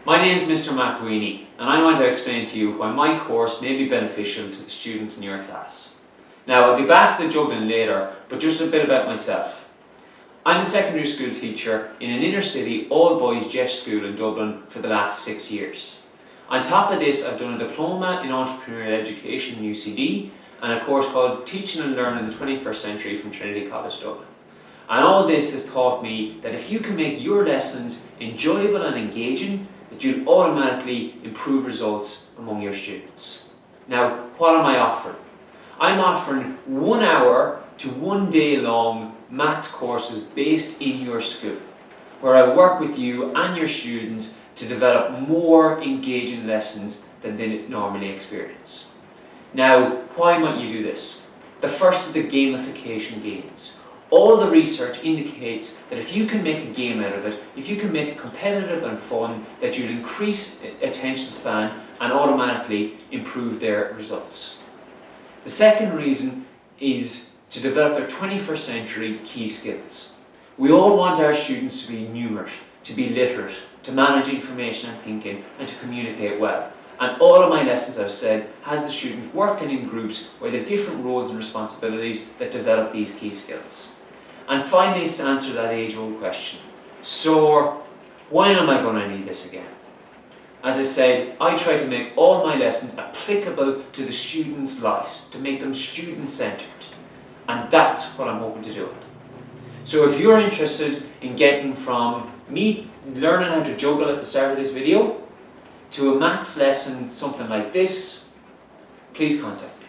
My name is Mr. Weeney, and I want to explain to you why my course may be beneficial to the students in your class. Now, I'll be back to the juggling later, but just a bit about myself. I'm a secondary school teacher in an inner city all-boys JESH school in Dublin for the last 6 years. On top of this, I've done a diploma in entrepreneurial education in UCD and a course called Teaching and Learning in the 21st Century from Trinity College Dublin. And all this has taught me that if you can make your lessons enjoyable and engaging, that you'll automatically improve results among your students. Now, what am I offering? I'm offering 1 hour to 1 day long maths courses based in your school, where I work with you and your students to develop more engaging lessons than they normally experience. Now, why might you do this? The first is the gamification games. All the research indicates that if you can make a game out of it, if you can make it competitive and fun, that you'll increase attention span and automatically improve their results. The second reason is to develop their 21st century key skills. We all want our students to be numerate, to be literate, to manage information and thinking, and to communicate well. And all of my lessons, I've said, has the students working in groups where they have different roles and responsibilities that develop these key skills. And finally, to answer that age-old question, so when am I going to need this again? As I said, I try to make all my lessons applicable to the students' lives, to make them student-centred. And that's what I'm hoping to do. So if you're interested in getting from me learning how to juggle at the start of this video to a maths lesson, something like this, please contact me.